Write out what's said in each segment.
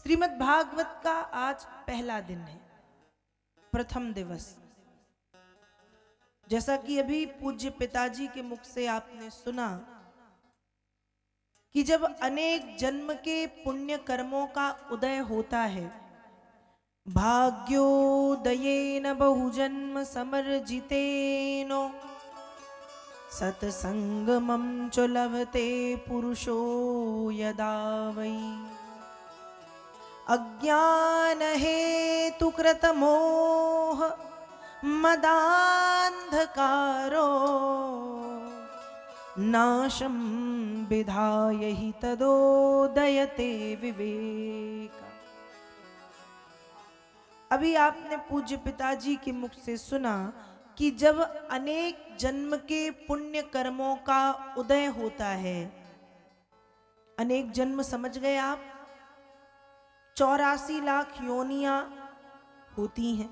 श्रीमद् भागवत का आज पहला दिन है, प्रथम दिवस। जैसा कि अभी पूज्य पिताजी के मुख से आपने सुना कि जब अनेक जन्म के पुण्य कर्मों का उदय होता है, भाग्योदयेन बहुजन्म समर्जितेनो सत्संगमं च लभते पुरुषो यदा वै अज्ञान हेतु कृत मोह मदांधकारो नाशं विधाय हि तदोदयते विवेक। अभी आपने पूज्य पिताजी के मुख से सुना कि जब अनेक जन्म के पुण्य कर्मों का उदय होता है, अनेक जन्म समझ गए आप, 84 लाख योनियां होती हैं,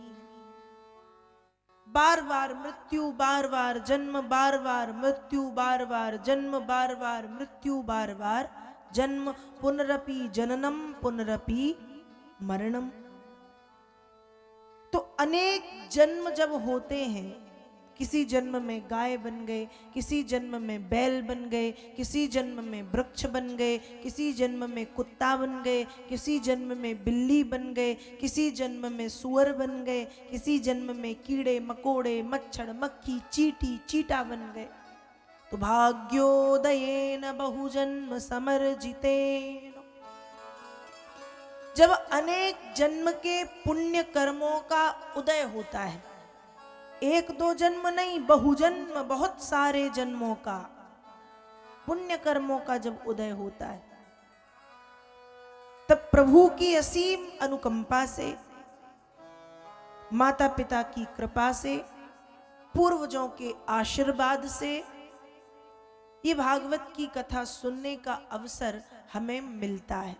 बार बार मृत्यु, बार बार जन्म, बार बार मृत्यु, बार बार जन्म, बार बार मृत्यु, बार बार जन्म, पुनरपि जननम पुनरपि मरणम। तो अनेक जन्म जब होते हैं, किसी जन्म में गाय बन गए, किसी जन्म में बैल बन गए, किसी जन्म में वृक्ष बन गए, किसी जन्म में कुत्ता बन गए, किसी जन्म में बिल्ली बन गए, किसी जन्म में सुअर बन गए, किसी जन्म में कीड़े मकोड़े मच्छर मक्खी चींटी चीटा बन गए। तो भाग्योदयेन बहुजन्म समर्जितेन, जब अनेक जन्म के पुण्य कर्मों का उदय होता है, एक दो जन्म नहीं, बहुजन्म, बहुत सारे जन्मों का पुण्य कर्मों का जब उदय होता है, तब प्रभु की असीम अनुकंपा से, माता पिता की कृपा से, पूर्वजों के आशीर्वाद से ये भागवत की कथा सुनने का अवसर हमें मिलता है।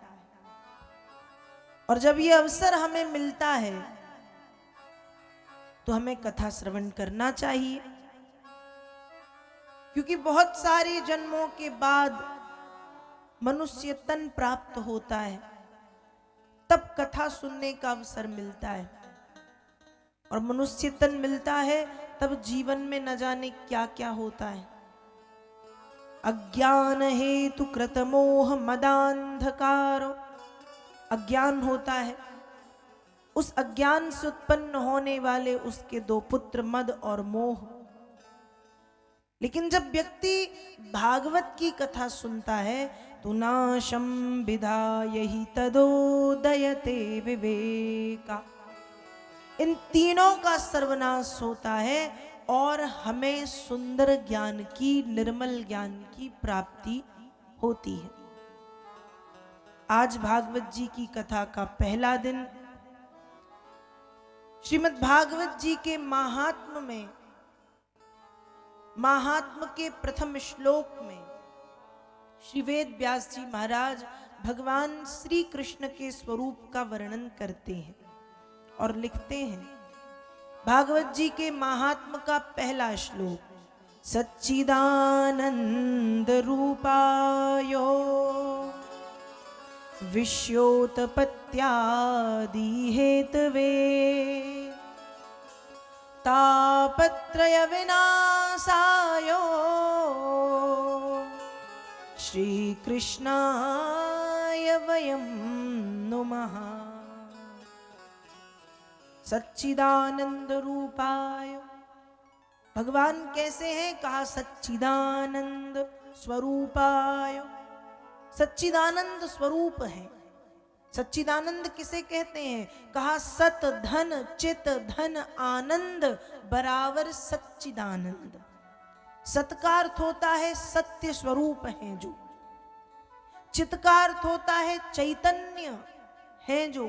और जब ये अवसर हमें मिलता है तो हमें कथा श्रवण करना चाहिए, क्योंकि बहुत सारे जन्मों के बाद मनुष्य तन प्राप्त होता है, तब कथा सुनने का अवसर मिलता है। और मनुष्य तन मिलता है तब जीवन में न जाने क्या क्या होता है। अज्ञान हेतु कृत मोह मदांधकारो, अज्ञान होता है, उस अज्ञान से उत्पन्न होने वाले उसके दो पुत्र मद और मोह। लेकिन जब व्यक्ति भागवत की कथा सुनता है तो नाशम विधाय हि तदोदयते विवेका, इन तीनों का सर्वनाश होता है और हमें सुंदर ज्ञान की, निर्मल ज्ञान की प्राप्ति होती है। आज भागवत जी की कथा का पहला दिन। श्रीमद् भागवत जी के महात्म में, महात्म के प्रथम श्लोक में श्री वेद व्यास जी महाराज भगवान श्री कृष्ण के स्वरूप का वर्णन करते हैं और लिखते हैं, भागवत जी के महात्म का पहला श्लोक, सच्चिदानंद रूपायो विश्योत्पत्त्यादि हेतवे तापत्रय विनाशायो श्री कृष्णाय वयं नुमः। सच्चिदानंद रूपाय, भगवान कैसे हैं? कहा सच्चिदानंद स्वरूपाय, सच्चिदानंद स्वरूप है। सच्चिदानंद किसे कहते हैं? कहा सत धन चित धन आनंद बराबर सच्चिदानंद। सत का अर्थ होता है सत्य स्वरूप है जो, चित का अर्थ होता है चैतन्य है जो,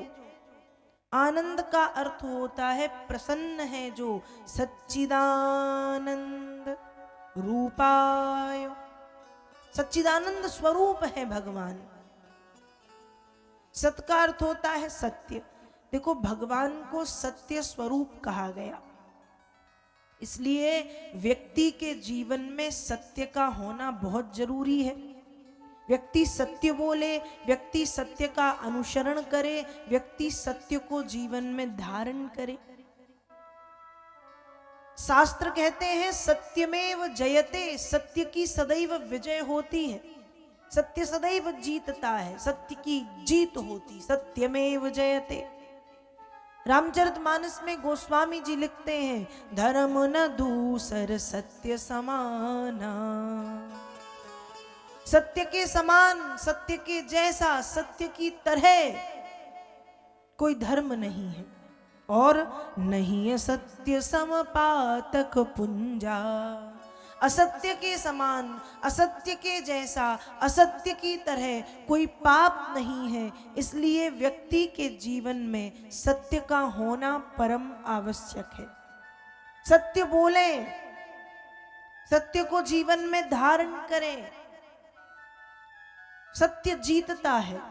आनंद का अर्थ होता है प्रसन्न है जो। सच्चिदानंद रूपाय, सच्चिदानंद स्वरूप है भगवान। सत का अर्थ होता है सत्य। देखो, भगवान को सत्य स्वरूप कहा गया, इसलिए व्यक्ति के जीवन में सत्य का होना बहुत जरूरी है। व्यक्ति सत्य बोले, व्यक्ति सत्य का अनुसरण करे, व्यक्ति सत्य को जीवन में धारण करे। शास्त्र कहते हैं सत्यमेव जयते, सत्य की सदैव विजय होती है, सत्य सदैव जीतता है, सत्य की जीत होती, सत्यमेव जयते। रामचरितमानस में गोस्वामी जी लिखते हैं, धर्म न दूसर सत्य समाना। सत्य के समान, सत्य के जैसा, सत्य की तरह कोई धर्म नहीं है, और नहीं असत्य समपातक पुंजा। असत्य के समान, असत्य के जैसा, असत्य की तरह कोई पाप नहीं है। इसलिए व्यक्ति के जीवन में सत्य का होना परम आवश्यक है। सत्य बोले, सत्य को जीवन में धारण करें। सत्य जीतता है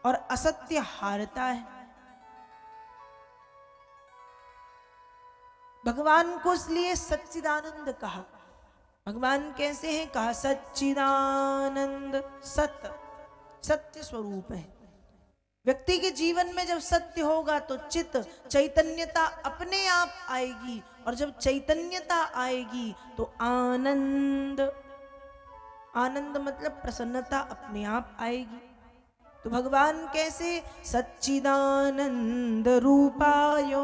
और असत्य हारता है। भगवान को इसलिए सच्चिदानंद कहा। भगवान कैसे हैं? कहा सच्चिदानंद, सत्य, सत्य स्वरूप है। व्यक्ति के जीवन में जब सत्य होगा तो चित्त, चैतन्यता अपने आप आएगी, और जब चैतन्यता आएगी तो आनंद, आनंद मतलब प्रसन्नता अपने आप आएगी। तो भगवान कैसे? सच्चिदानंद रूपायो,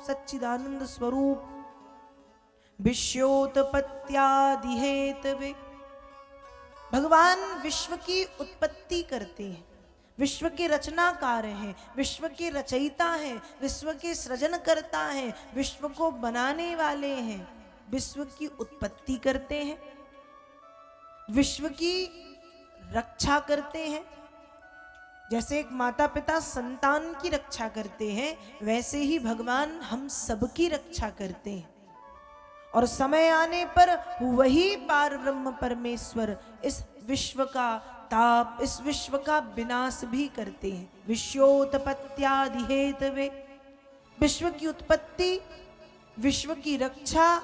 सच्चिदानंद स्वरूप, विश्वोत्पत्त्यादि हेतवे। भगवान विश्व की उत्पत्ति करते हैं, विश्व के रचनाकार हैं, विश्व के रचयिता हैं, विश्व के सृजन करता है, विश्व को बनाने वाले हैं, विश्व की उत्पत्ति करते हैं, विश्व की रक्षा करते हैं। जैसे एक माता पिता संतान की रक्षा करते हैं, वैसे ही भगवान हम सबकी रक्षा करते हैं। और समय आने पर वही पार ब्रह्म परमेश्वर इस विश्व का ताप, इस विश्व का विनाश भी करते हैं। विश्वोत्पत्त्यादि हेतवे, विश्व की उत्पत्ति, विश्व की रक्षा,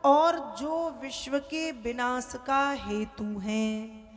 और जो विश्व के विनाश का हेतु हैं।